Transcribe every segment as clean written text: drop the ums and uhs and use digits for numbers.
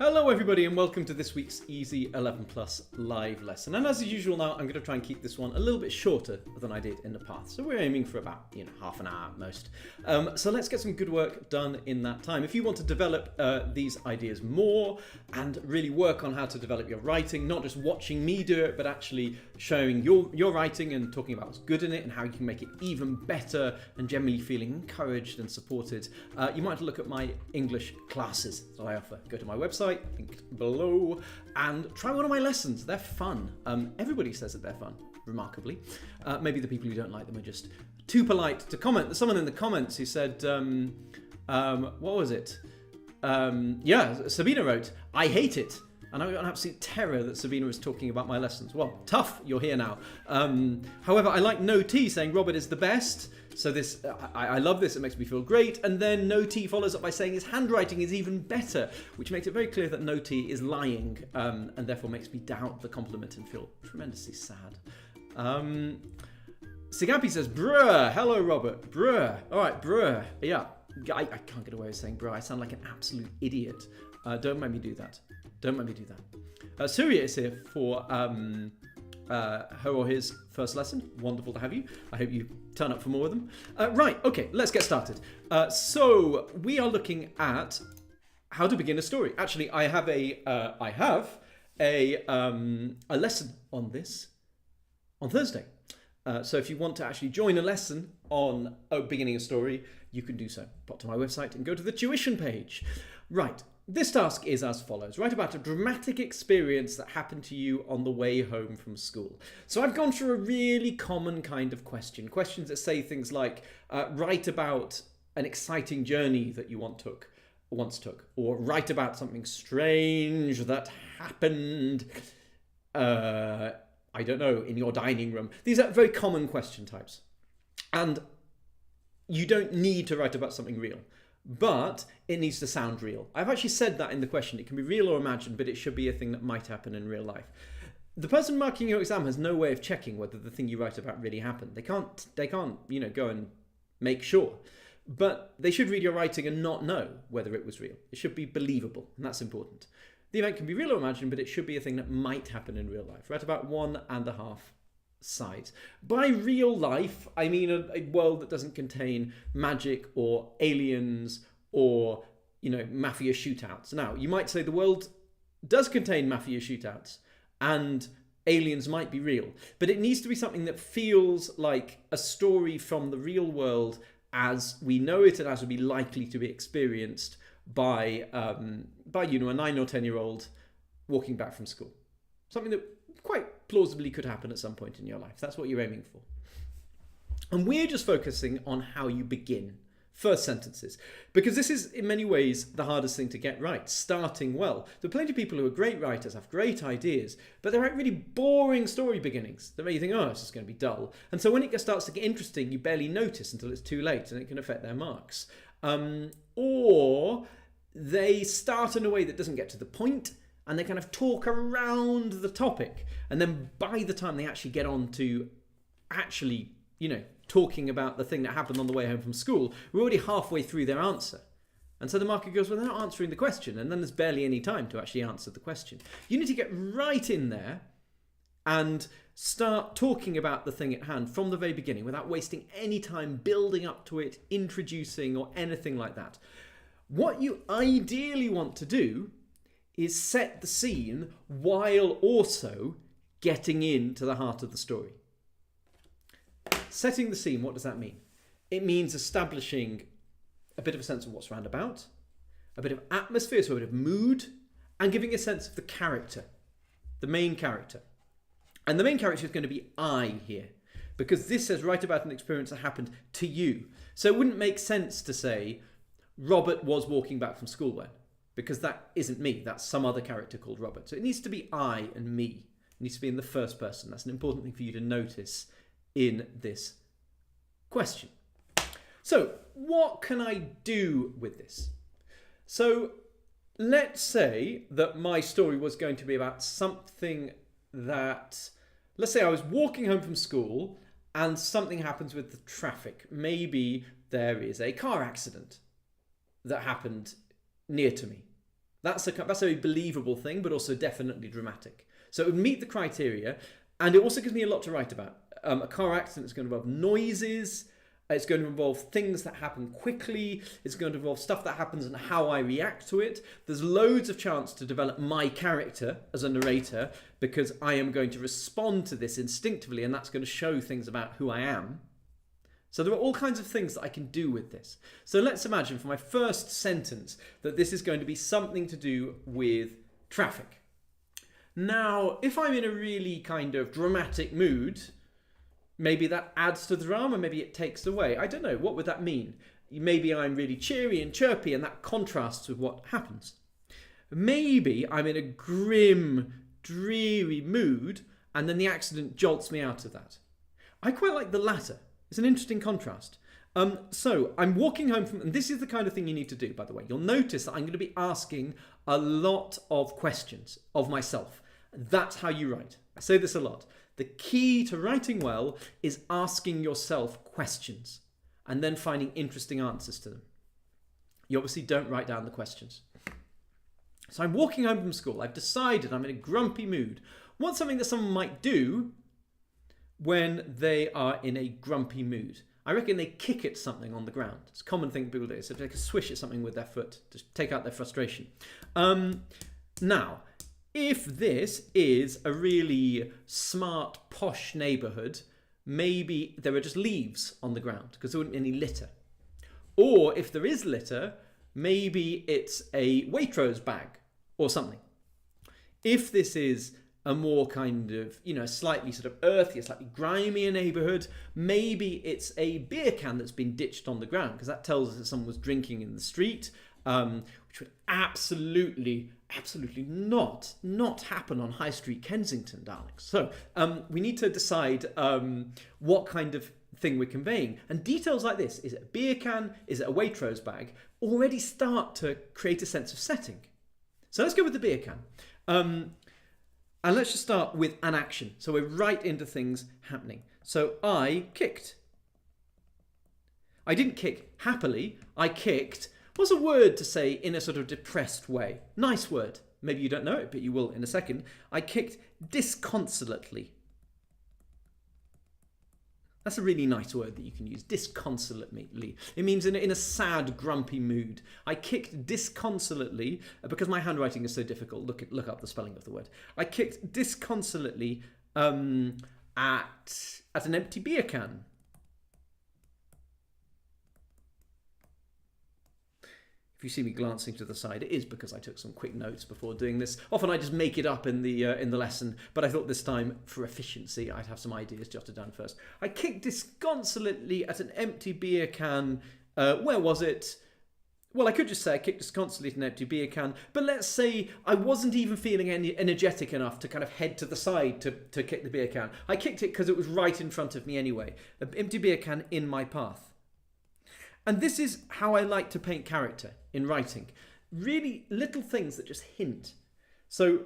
Hello everybody and welcome to this week's Easy 11 Plus live lesson. And as usual now, I'm going to try and keep this one a little bit shorter than I did in the past. So we're aiming for about, half an hour at most. So let's get some good work done in that time. If you want to develop these ideas more and really work on how to develop your writing, not just watching me do it, but actually showing your writing and talking about what's good in it and how you can make it even better and generally feeling encouraged and supported, you might look at my English classes that I offer. Go to my website, linked below, and try one of my lessons. They're fun. Everybody says that they're fun, remarkably. Maybe the people who don't like them are just too polite to comment. There's someone in the comments who said, what was it? Sabina wrote, I hate it. And I got an absolute terror that Sabina was talking about my lessons. Well, tough, you're here now. However, I like No T saying Robert is the best. So this, I love this, it makes me feel great. And then No T follows up by saying his handwriting is even better, which makes it very clear that No T is lying, and therefore makes me doubt the compliment and feel tremendously sad. Sigapi says, bruh, hello Robert, bruh. All right, bruh, yeah. I can't get away with saying bruh, I sound like an absolute idiot. Don't make me do that. Don't make me do that. Surya is here for her or his first lesson. Wonderful to have you. I hope you turn up for more of them. Right, okay, let's get started. So we are looking at how to begin a story. Actually, I have a lesson on this on Thursday. So if you want to actually join a lesson on beginning a story, you can do so. Pop to my website and go to the tuition page. Right. This task is as follows. Write about a dramatic experience that happened to you on the way home from school. So I've gone through a really common kind of question. Questions that say things like, write about an exciting journey that you once took, or write about something strange that happened, I don't know, in your dining room. These are very common question types. And you don't need to write about something real. But it needs to sound real. I've actually said that in the question. It can be real or imagined, but it should be a thing that might happen in real life. The person marking your exam has no way of checking whether the thing you write about really happened. They can't, go and make sure. But they should read your writing and not know whether it was real. It should be believable, and that's important. The event can be real or imagined, but it should be a thing that might happen in real life. Write about 1.5 sides. By real life, I mean a world that doesn't contain magic or aliens or, mafia shootouts. Now, you might say the world does contain mafia shootouts and aliens might be real, but it needs to be something that feels like a story from the real world as we know it and as would be likely to be experienced by a 9 or 10-year-old walking back from school. Something that quite plausibly could happen at some point in your life. That's what you're aiming for. And we're just focusing on how you begin first sentences, because this is in many ways the hardest thing to get right, starting well. There are plenty of people who are great writers, have great ideas, but they write really boring story beginnings that make you think, oh, it's just going to be dull. And so when it starts to get interesting, you barely notice until it's too late and it can affect their marks. Or they start in a way that doesn't get to the point, and they kind of talk around the topic. And then by the time they actually get on to actually, talking about the thing that happened on the way home from school, we're already halfway through their answer. And so the marker goes, well, they're not answering the question. And then there's barely any time to actually answer the question. You need to get right in there and start talking about the thing at hand from the very beginning without wasting any time building up to it, introducing or anything like that. What you ideally want to do is set the scene while also getting into the heart of the story. Setting the scene, what does that mean? It means establishing a bit of a sense of what's round about, a bit of atmosphere, so a bit of mood, and giving a sense of the character, the main character. And the main character is going to be I here, because this says write about an experience that happened to you. So it wouldn't make sense to say, Robert was walking back from school when, because that isn't me. That's some other character called Robert. So it needs to be I and me. It needs to be in the first person. That's an important thing for you to notice in this question. So what can I do with this? So let's say that my story was going to be about something that, let's say I was walking home from school and something happens with the traffic. Maybe there is a car accident that happened near to me. That's a believable thing, but also definitely dramatic. So it would meet the criteria, and it also gives me a lot to write about. A car accident is going to involve noises. It's going to involve things that happen quickly. It's going to involve stuff that happens and how I react to it. There's loads of chance to develop my character as a narrator because I am going to respond to this instinctively, and that's going to show things about who I am. So there are all kinds of things that I can do with this. So let's imagine for my first sentence that this is going to be something to do with traffic. Now, if I'm in a really kind of dramatic mood, maybe that adds to the drama, maybe it takes away. I don't know, what would that mean? Maybe I'm really cheery and chirpy and that contrasts with what happens. Maybe I'm in a grim, dreary mood and then the accident jolts me out of that. I quite like the latter. It's an interesting contrast. So I'm walking home from, and this is the kind of thing you need to do, by the way. You'll notice that I'm going to be asking a lot of questions of myself. That's how you write. I say this a lot. The key to writing well is asking yourself questions and then finding interesting answers to them. You obviously don't write down the questions. So I'm walking home from school. I've decided I'm in a grumpy mood. What's something that someone might do when they are in a grumpy mood? I reckon they kick at something on the ground. It's a common thing people do. So they can swish at something with their foot to take out their frustration. Now, if this is a really smart, posh neighbourhood, maybe there are just leaves on the ground because there wouldn't be any litter. Or if there is litter, maybe it's a Waitrose bag or something. If this is a more kind of, slightly sort of earthy, slightly grimier neighbourhood, maybe it's a beer can that's been ditched on the ground because that tells us that someone was drinking in the street, which would absolutely not happen on High Street Kensington, darlings. So we need to decide what kind of thing we're conveying. And details like this, is it a beer can, is it a Waitrose bag, already start to create a sense of setting. So let's go with the beer can. And let's just start with an action. So we're right into things happening. So I kicked. I didn't kick happily. I kicked. What's a word to say in a sort of depressed way? Nice word. Maybe you don't know it, but you will in a second. I kicked disconsolately. That's a really nice word that you can use, disconsolately. It means in a sad, grumpy mood. I kicked disconsolately, because my handwriting is so difficult. Look up the spelling of the word. I kicked disconsolately at an empty beer can. If you see me glancing to the side, it is because I took some quick notes before doing this. Often I just make it up in the lesson, but I thought this time, for efficiency, I'd have some ideas jotted down first. I kicked disconsolately at an empty beer can. Where was it? Well, I could just say I kicked disconsolately at an empty beer can, but let's say I wasn't even feeling energetic enough to kind of head to the side to kick the beer can. I kicked it because it was right in front of me anyway. An empty beer can in my path. And this is how I like to paint character in writing. Really little things that just hint. So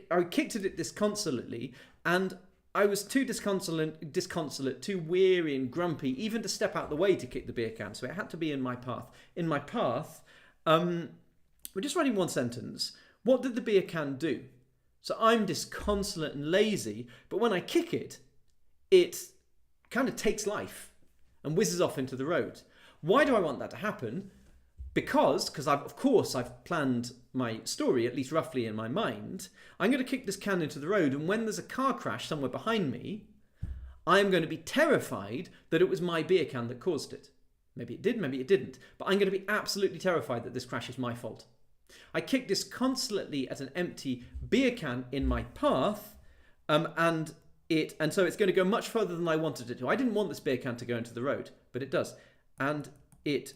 I kicked at it disconsolately, and I was too disconsolate, too weary and grumpy, even to step out the way to kick the beer can. So it had to be in my path. In my path, we're just writing one sentence. What did the beer can do? So I'm disconsolate and lazy, but when I kick it, it kind of takes life and whizzes off into the road. Why do I want that to happen? Because I've planned my story, at least roughly in my mind. I'm going to kick this can into the road, and when there's a car crash somewhere behind me, I'm going to be terrified that it was my beer can that caused it. Maybe it did, maybe it didn't. But I'm going to be absolutely terrified that this crash is my fault. I kicked disconsolately at an empty beer can in my path, and so it's going to go much further than I wanted it to. I didn't want this beer can to go into the road, but it does. And it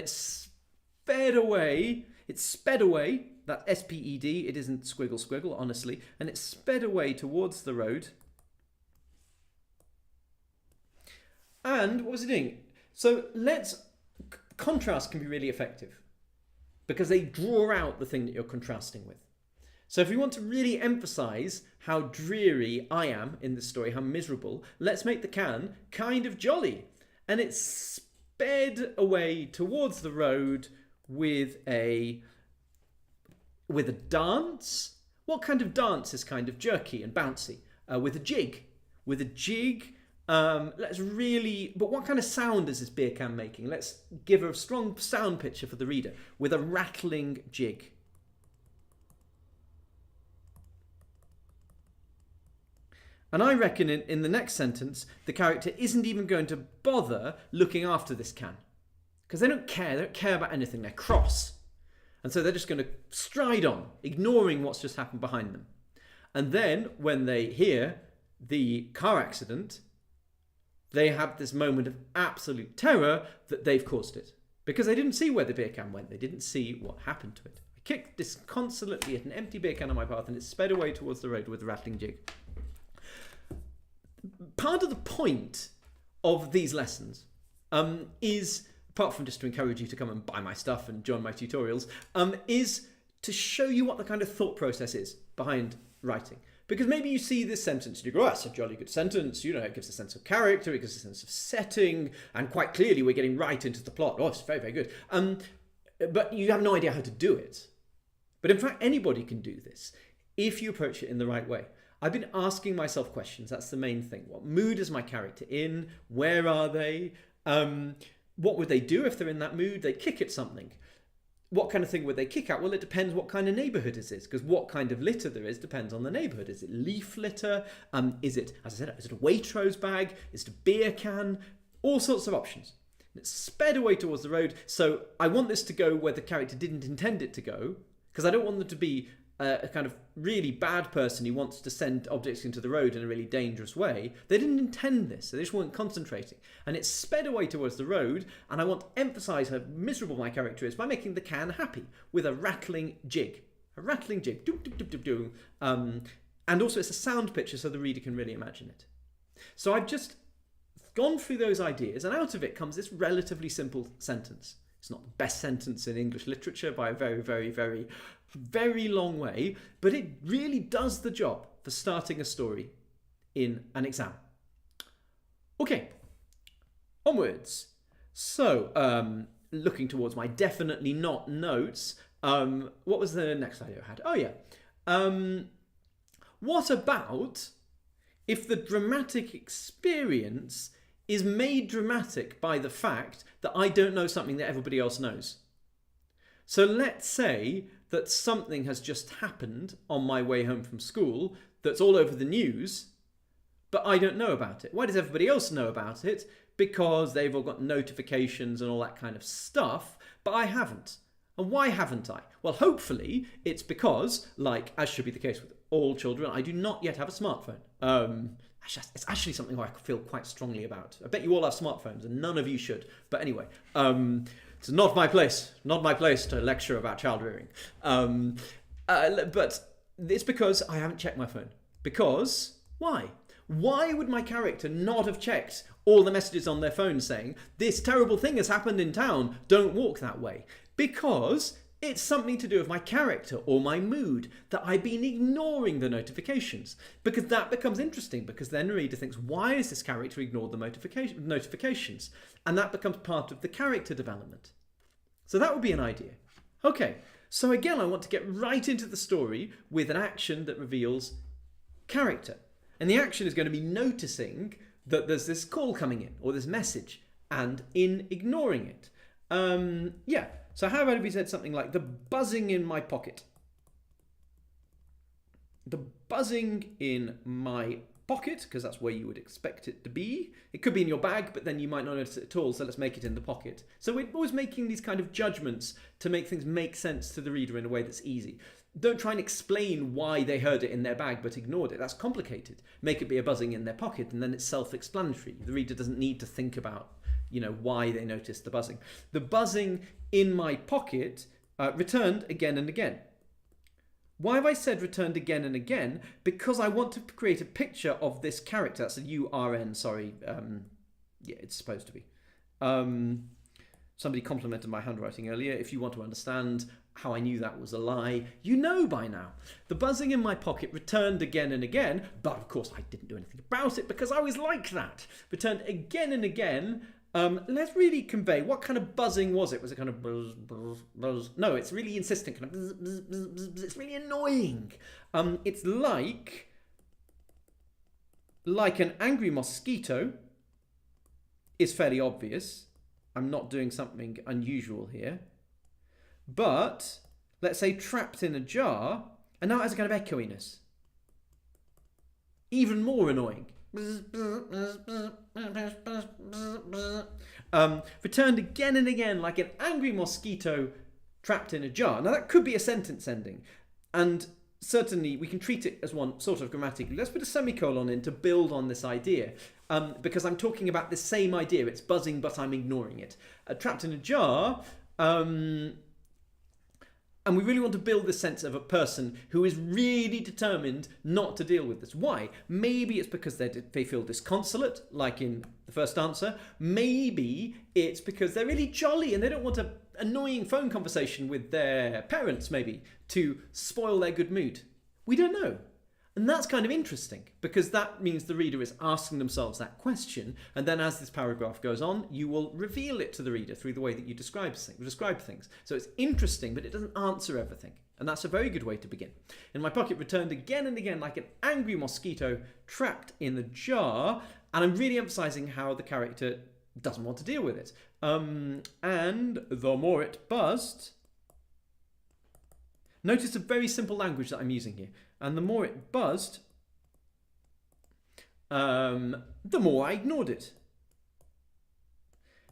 sped away. It sped away. That S-P-E-D. It isn't squiggle, honestly. And it sped away towards the road. And what was it doing? So contrast can be really effective because they draw out the thing that you're contrasting with. So if we want to really emphasize how dreary I am in this story, how miserable, let's make the can kind of jolly. And it sped away towards the road with a dance. What kind of dance is kind of jerky and bouncy? With a jig. With a jig. But what kind of sound is this beer can making? Let's give a strong sound picture for the reader. With a rattling jig. And I reckon in the next sentence, the character isn't even going to bother looking after this can. Because they don't care. They don't care about anything. They're cross. And so they're just going to stride on, ignoring what's just happened behind them. And then when they hear the car accident, they have this moment of absolute terror that they've caused it. Because they didn't see where the beer can went. They didn't see what happened to it. I kicked disconsolately at an empty beer can on my path and it sped away towards the road with a rattling jig. Part of the point of these lessons is, apart from just to encourage you to come and buy my stuff and join my tutorials, is to show you what the kind of thought process is behind writing. Because maybe you see this sentence and you go, oh, that's a jolly good sentence, you know, it gives a sense of character, it gives a sense of setting, and quite clearly we're getting right into the plot. Oh, it's very, very good. But you have no idea how to do it. But in fact, anybody can do this if you approach it in the right way. I've been asking myself questions. That's the main thing. What mood is my character in? Where are they? What would they do if they're in that mood? They kick at something. What kind of thing would they kick at? Well, it depends what kind of neighbourhood it is, because what kind of litter there is depends on the neighbourhood. Is it leaf litter? Is it, as I said, is it a Waitrose bag? Is it a beer can? All sorts of options. It sped away towards the road. So I want this to go where the character didn't intend it to go, because I don't want them to be a kind of really bad person who wants to send objects into the road in a really dangerous way. They didn't intend this, so they just weren't concentrating. And it sped away towards the road, and I want to emphasise how miserable my character is by making the can happy with a rattling jig. A rattling jig. Doom, doom, doom, doom, doom. And also it's a sound picture so the reader can really imagine it. So I've just gone through those ideas, and out of it comes this relatively simple sentence. It's not the best sentence in English literature by a very, very, very, very long way, but it really does the job for starting a story in an exam. Okay, onwards. So, looking towards my definitely not notes, what was the next idea I had? Oh yeah. What about if the dramatic experience is made dramatic by the fact that I don't know something that everybody else knows? So let's say that something has just happened on my way home from school that's all over the news, but I don't know about it. Why does everybody else know about it? Because they've all got notifications and all that kind of stuff, but I haven't. And why haven't I? Well, hopefully it's because, like, as should be the case with all children, I do not yet have a smartphone. It's actually something I feel quite strongly about. I bet you all have smartphones and none of you should. But anyway, it's not my place to lecture about child rearing. But it's because I haven't checked my phone. Because, why? Why would my character not have checked all the messages on their phone saying, this terrible thing has happened in town, don't walk that way? Because it's something to do with my character or my mood that I've been ignoring the notifications. Because that becomes interesting, because then the reader thinks, why is this character ignored the notifications? And that becomes part of the character development. So that would be an idea. Okay, so again, I want to get right into the story with an action that reveals character. And the action is going to be noticing that there's this call coming in, or this message, and in ignoring it. Yeah. So how about if we said something like, the buzzing in my pocket? The buzzing in my pocket, because that's where you would expect it to be. It could be in your bag, but then you might not notice it at all, so let's make it in the pocket. So we're always making these kind of judgments to make things make sense to the reader in a way that's easy. Don't try and explain why they heard it in their bag but ignored it. That's complicated. Make it be a buzzing in their pocket, and then it's self-explanatory. The reader doesn't need to think about, why they noticed the buzzing. The buzzing in my pocket returned again and again. Why have I said returned again and again? Because I want to create a picture of this character. That's a U-R-N, sorry. Yeah, it's supposed to be. Somebody complimented my handwriting earlier. If you want to understand how I knew that was a lie, you know by now. The buzzing in my pocket returned again and again, but of course I didn't do anything about it because I was like that. Returned again and again, Let's really convey what kind of buzzing was it? Was it kind of buzz, buzz, buzz? No, it's really insistent, kind of buzz, buzz, buzz, buzz, buzz. It's really annoying. It's like an angry mosquito is fairly obvious. I'm not doing something unusual here. But let's say trapped in a jar, and now it has a kind of echoiness. Even more annoying. Returned again and again like an angry mosquito trapped in a jar. Now that could be a sentence ending, and certainly we can treat it as one sort of grammatically. Let's put a semicolon in to build on this idea, because I'm talking about the same idea. It's buzzing, but I'm ignoring it. Trapped in a jar. And we really want to build the sense of a person who is really determined not to deal with this. Why? Maybe it's because they feel disconsolate, like in the first answer. Maybe it's because they're really jolly and they don't want an annoying phone conversation with their parents, maybe, to spoil their good mood. We don't know. And that's kind of interesting, because that means the reader is asking themselves that question, and then as this paragraph goes on, you will reveal it to the reader through the way that you describe things. So it's interesting, but it doesn't answer everything. And that's a very good way to begin. In my pocket returned again and again like an angry mosquito trapped in the jar, and I'm really emphasizing how the character doesn't want to deal with it. And the more it buzzed... Notice a very simple language that I'm using here. And the more it buzzed, the more I ignored it.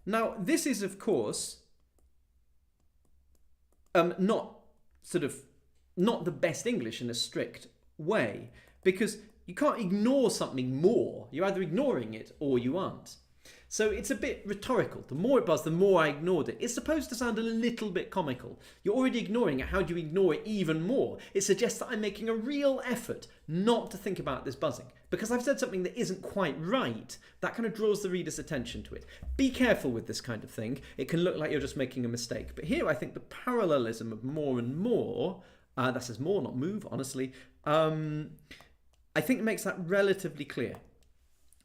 Now, this is, of course, not the best English in a strict way, because you can't ignore something more. You're either ignoring it or you aren't. So it's a bit rhetorical. The more it buzzed, the more I ignored it. It's supposed to sound a little bit comical. You're already ignoring it. How do you ignore it even more? It suggests that I'm making a real effort not to think about this buzzing. Because I've said something that isn't quite right, that kind of draws the reader's attention to it. Be careful with this kind of thing. It can look like you're just making a mistake. But here I think the parallelism of more and more, that says more, not move, honestly, I think it makes that relatively clear.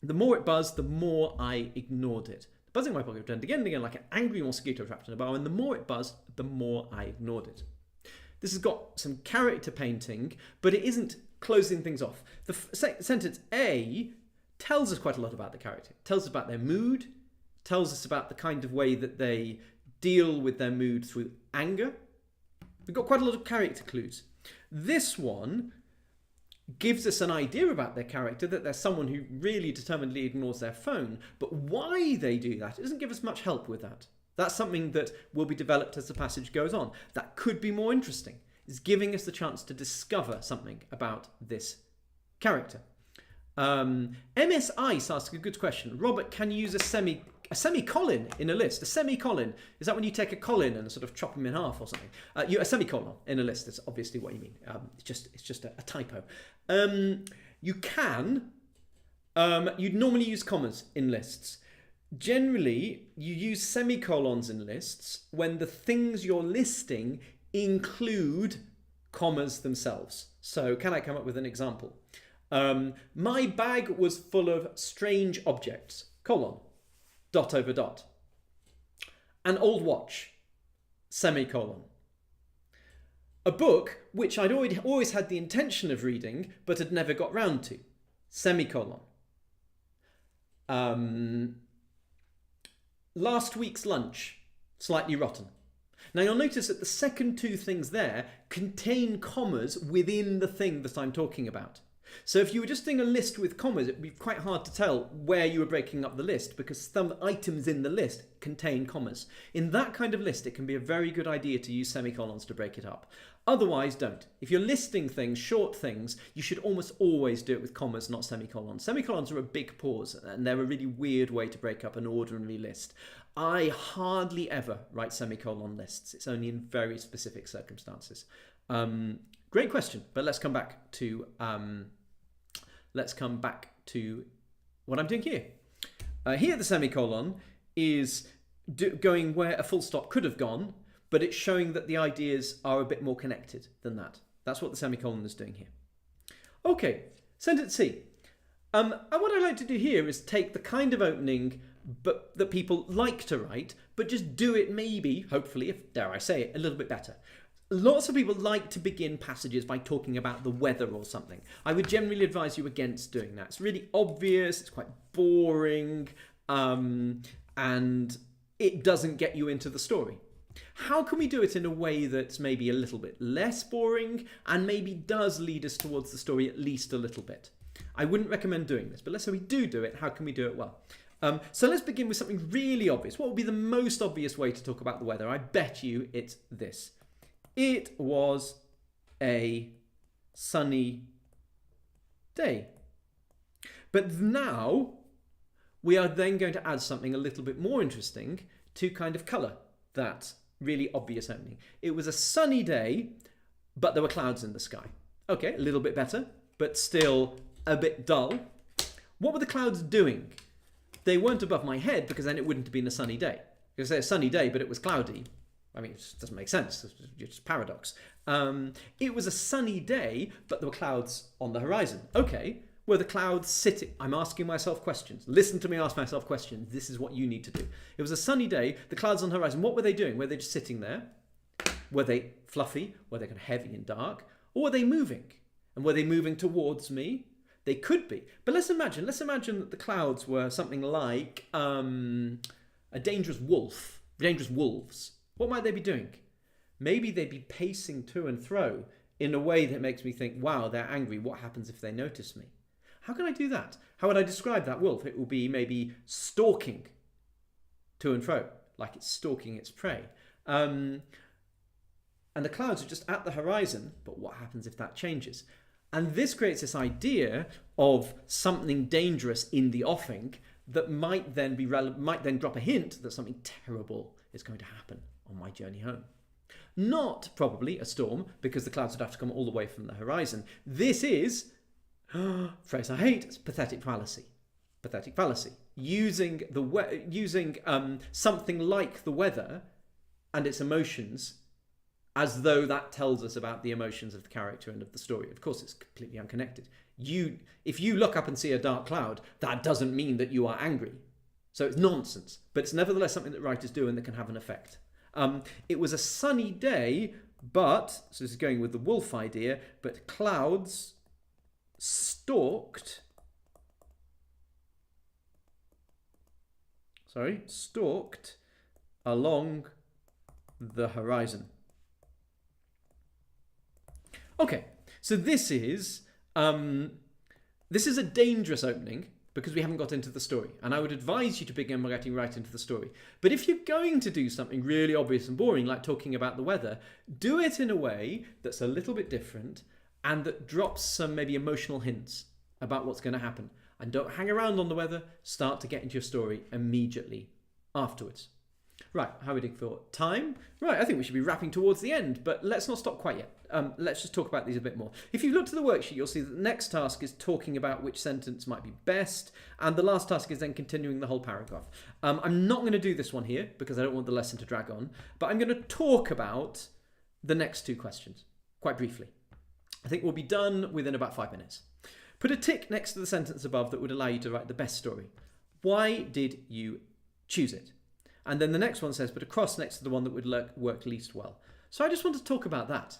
The more it buzzed, the more I ignored it. The buzzing in my pocket returned again and again like an angry mosquito trapped in a bar, and the more it buzzed, the more I ignored it. This has got some character painting, but it isn't closing things off. The sentence A tells us quite a lot about the character. It tells us about their mood, tells us about the kind of way that they deal with their mood through anger. We've got quite a lot of character clues. This one gives us an idea about their character, that they're someone who really determinedly ignores their phone, but why they do that, it doesn't give us much help with that. That's something that will be developed as the passage goes on. That could be more interesting. It's giving us the chance to discover something about this character. MS Ice asks a good question. Robert, can you use a semicolon in a list? A semicolon, is that when you take a colon and sort of chop them in half or something? A semicolon in a list, that's obviously what you mean. It's just a typo. You can, you'd normally use commas in lists. Generally, you use semicolons in lists when the things you're listing include commas themselves. So can I come up with an example? My bag was full of strange objects, colon, dot over dot. An old watch, semicolon. A book which I'd always had the intention of reading but had never got round to, semicolon. Last week's lunch, slightly rotten. Now you'll notice that the second two things there contain commas within the thing that I'm talking about. So if you were just doing a list with commas, it would be quite hard to tell where you were breaking up the list, because some items in the list contain commas. In that kind of list, it can be a very good idea to use semicolons to break it up. Otherwise, don't. If you're listing things, short things, you should almost always do it with commas, not semicolons. Semicolons are a big pause, and they're a really weird way to break up an ordinary list. I hardly ever write semicolon lists. It's only in very specific circumstances. Great question, but let's come back to what I'm doing here. Here the semicolon is going where a full stop could have gone, but it's showing that the ideas are a bit more connected than that. That's what the semicolon is doing here. Okay, sentence C. And what I'd like to do here is take the kind of opening but that people like to write, but just do it maybe, hopefully, if dare I say it, a little bit better. Lots of people like to begin passages by talking about the weather or something. I would generally advise you against doing that. It's really obvious, it's quite boring, and it doesn't get you into the story. How can we do it in a way that's maybe a little bit less boring and maybe does lead us towards the story at least a little bit? I wouldn't recommend doing this, but let's say we do it. How can we do it well? So let's begin with something really obvious. What would be the most obvious way to talk about the weather? I bet you it's this. It was a sunny day. But now we are then going to add something a little bit more interesting to kind of colour that really obvious opening. It was a sunny day, but there were clouds in the sky. Okay, a little bit better, but still a bit dull. What were the clouds doing? They weren't above my head, because then it wouldn't have been a sunny day. You could say a sunny day, but it was cloudy. I mean, it just doesn't make sense. It's just paradox. It was a sunny day, but there were clouds on the horizon. Okay, were the clouds sitting? I'm asking myself questions. Listen to me ask myself questions. This is what you need to do. It was a sunny day, the clouds on the horizon. What were they doing? Were they just sitting there? Were they fluffy? Were they kind of heavy and dark? Or were they moving? And were they moving towards me? They could be. But let's imagine that the clouds were something like a dangerous wolf, dangerous wolves. What might they be doing? Maybe they'd be pacing to and fro in a way that makes me think, wow, they're angry. What happens if they notice me? How can I do that? How would I describe that wolf? It will be maybe stalking to and fro, like it's stalking its prey. And the clouds are just at the horizon, but what happens if that changes? And this creates this idea of something dangerous in the offing that might then drop a hint that something terrible is going to happen on my journey home. Not probably a storm, because the clouds would have to come all the way from the horizon. This is, phrase I hate, it's pathetic fallacy. Pathetic fallacy. Using something like the weather and its emotions as though that tells us about the emotions of the character and of the story. Of course, it's completely unconnected. If you look up and see a dark cloud, that doesn't mean that you are angry. So it's nonsense, but it's nevertheless something that writers do and that can have an effect. It was a sunny day, but, so this is going with the wolf idea, but clouds stalked along the horizon. Okay, so this is a dangerous opening because we haven't got into the story, and I would advise you to begin by getting right into the story. But if you're going to do something really obvious and boring, like talking about the weather, do it in a way that's a little bit different and that drops some maybe emotional hints about what's going to happen. And don't hang around on the weather, start to get into your story immediately afterwards. Right, how are we doing for time? Right, I think we should be wrapping towards the end, but let's not stop quite yet. Let's just talk about these a bit more. If you look to the worksheet, you'll see that the next task is talking about which sentence might be best, and the last task is then continuing the whole paragraph. I'm not going to do this one here because I don't want the lesson to drag on, but I'm going to talk about the next two questions quite briefly. I think we'll be done within about 5 minutes. Put a tick next to the sentence above that would allow you to write the best story. Why did you choose it? And then the next one says, put a cross next to the one that would work least well. So I just want to talk about that.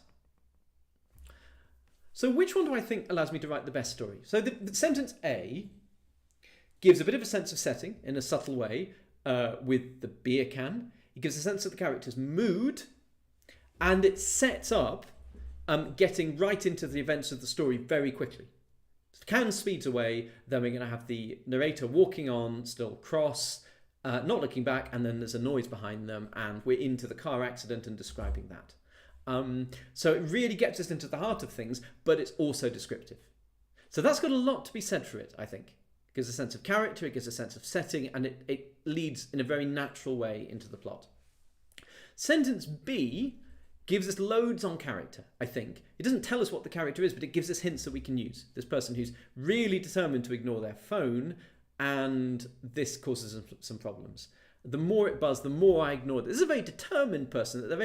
So which one do I think allows me to write the best story? So the sentence A gives a bit of a sense of setting in a subtle way with the beer can. It gives a sense of the character's mood, and it sets up getting right into the events of the story very quickly. The can speeds away, then we're going to have the narrator walking on, still cross, not looking back, and then there's a noise behind them, and we're into the car accident and describing that. So it really gets us into the heart of things, but it's also descriptive. So that's got a lot to be said for it, I think. It gives a sense of character, it gives a sense of setting, and it leads in a very natural way into the plot. Sentence B gives us loads on character, I think. It doesn't tell us what the character is, but it gives us hints that we can use. This person who's really determined to ignore their phone, and this causes some problems. The more it buzzed, the more I ignored it. This is a very determined person. They're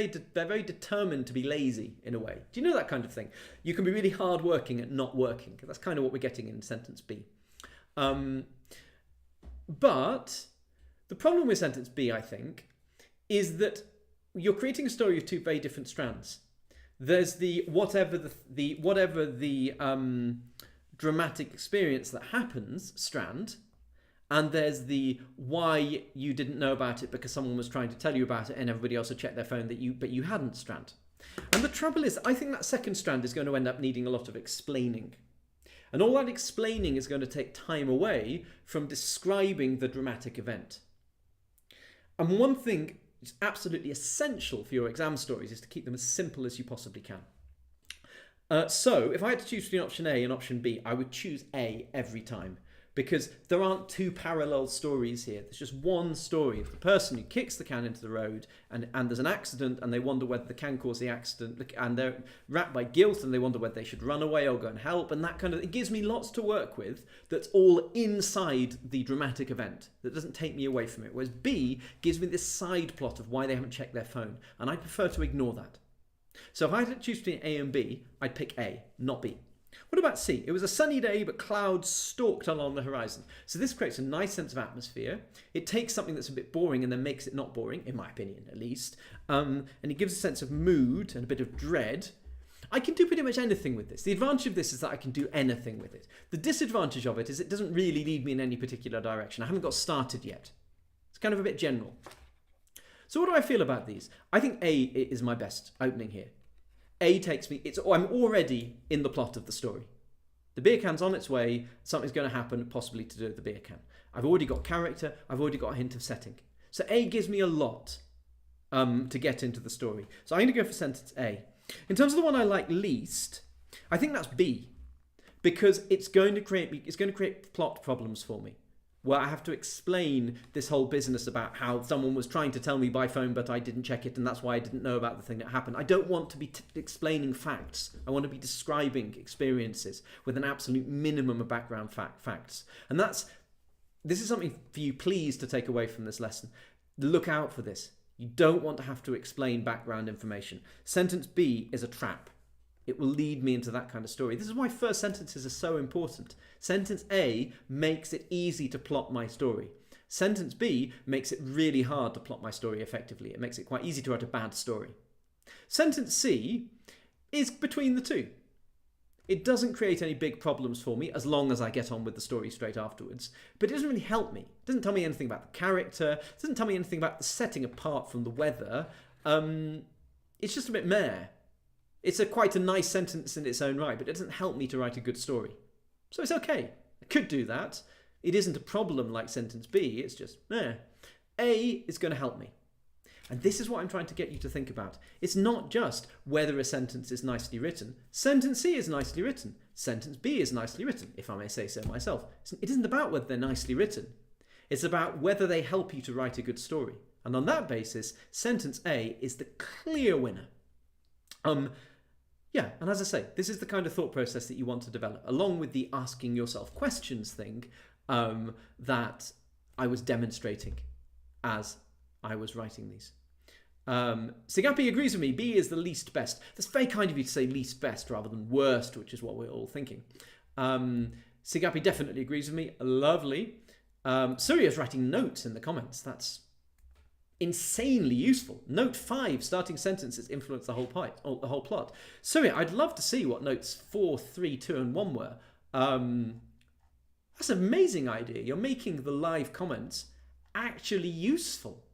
very determined to be lazy in a way. Do you know that kind of thing? You can be really hard working at not working. That's kind of what we're getting in sentence B. But The problem with sentence B, I think, is that you're creating a story of two very different strands. There's the whatever the dramatic experience that happens strand, and there's the why you didn't know about it because someone was trying to tell you about it and everybody else had checked their phone but you hadn't strand. And the trouble is, I think that second strand is going to end up needing a lot of explaining. And all that explaining is going to take time away from describing the dramatic event. And one thing that's absolutely essential for your exam stories is to keep them as simple as you possibly can. So if I had to choose between option A and option B, I would choose A every time, because there aren't two parallel stories here. There's just one story of the person who kicks the can into the road and there's an accident and they wonder whether the can caused the accident, and they're wrapped by guilt and they wonder whether they should run away or go and help, and that kind of, it gives me lots to work with that's all inside the dramatic event, that doesn't take me away from it. Whereas B gives me this side plot of why they haven't checked their phone, and I prefer to ignore that. So if I had to choose between A and B, I'd pick A, not B. What about C? It was a sunny day, but clouds stalked along the horizon. So this creates a nice sense of atmosphere. It takes something that's a bit boring and then makes it not boring, in my opinion at least. And it gives a sense of mood and a bit of dread. I can do pretty much anything with this. The advantage of this is that I can do anything with it. The disadvantage of it is it doesn't really lead me in any particular direction. I haven't got started yet. It's kind of a bit general. So what do I feel about these? I think A is my best opening here. A takes me, I'm already in the plot of the story. The beer can's on its way, something's going to happen, possibly to do with the beer can. I've already got character, I've already got a hint of setting. So A gives me a lot to get into the story. So I'm going to go for sentence A. In terms of the one I like least, I think that's B, because it's going to create plot problems for me, where I have to explain this whole business about how someone was trying to tell me by phone but I didn't check it and that's why I didn't know about the thing that happened. I don't want to be explaining facts. I want to be describing experiences with an absolute minimum of background facts. And this is something for you, please, to take away from this lesson. Look out for this. You don't want to have to explain background information. Sentence B is a trap. It will lead me into that kind of story. This is why first sentences are so important. Sentence A makes it easy to plot my story. Sentence B makes it really hard to plot my story effectively. It makes it quite easy to write a bad story. Sentence C is between the two. It doesn't create any big problems for me as long as I get on with the story straight afterwards. But it doesn't really help me. It doesn't tell me anything about the character. It doesn't tell me anything about the setting apart from the weather. It's just a bit meh. It's quite a nice sentence in its own right, but it doesn't help me to write a good story. So it's okay. I could do that. It isn't a problem like sentence B. It's just, A is going to help me. And this is what I'm trying to get you to think about. It's not just whether a sentence is nicely written. Sentence C is nicely written. Sentence B is nicely written, if I may say so myself. It isn't about whether they're nicely written. It's about whether they help you to write a good story. And on that basis, sentence A is the clear winner. Yeah, and as I say, this is the kind of thought process that you want to develop, along with the asking yourself questions thing that I was demonstrating as I was writing these. Sigapi agrees with me. B is the least best. That's very kind of you to say least best rather than worst, which is what we're all thinking. Sigapi definitely agrees with me. Lovely. Surya's writing notes in the comments. That's insanely useful. Note 5, starting sentences influence the whole plot. Surya, I'd love to see what notes 4, 3, 2, and 1 were. That's an amazing idea. You're making the live comments actually useful.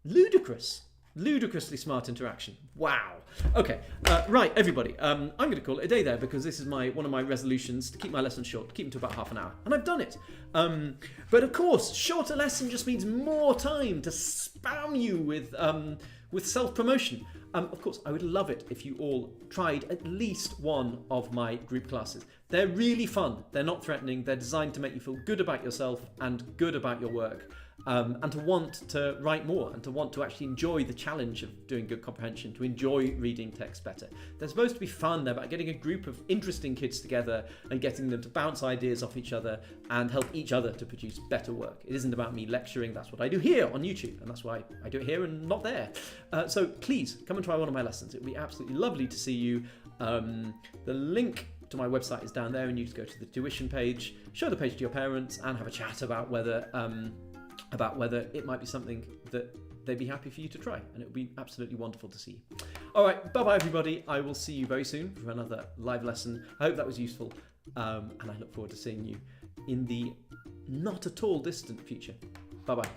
Ludicrously smart interaction. Wow. Okay, right, everybody. I'm going to call it a day there because this is one of my resolutions to keep my lessons short, to keep them to about half an hour, and I've done it. But of course, shorter lesson just means more time to spam you with self-promotion. Of course, I would love it if you all tried at least one of my group classes. They're really fun. They're not threatening. They're designed to make you feel good about yourself and good about your work. And to want to write more and to want to actually enjoy the challenge of doing good comprehension, to enjoy reading text better. They're supposed to be fun. They're about getting a group of interesting kids together and getting them to bounce ideas off each other and help each other to produce better work. It isn't about me lecturing. That's what I do here on YouTube, and that's why I do it here and not there. So please come and try one of my lessons. It would be absolutely lovely to see you. The link to my website is down there, and you just go to the tuition page, show the page to your parents, and have a chat about whether about whether it might be something that they'd be happy for you to try, and it would be absolutely wonderful to see you. All right, bye-bye everybody. I will see you very soon for another live lesson. I hope that was useful, and I look forward to seeing you in the not at all distant future. Bye-bye.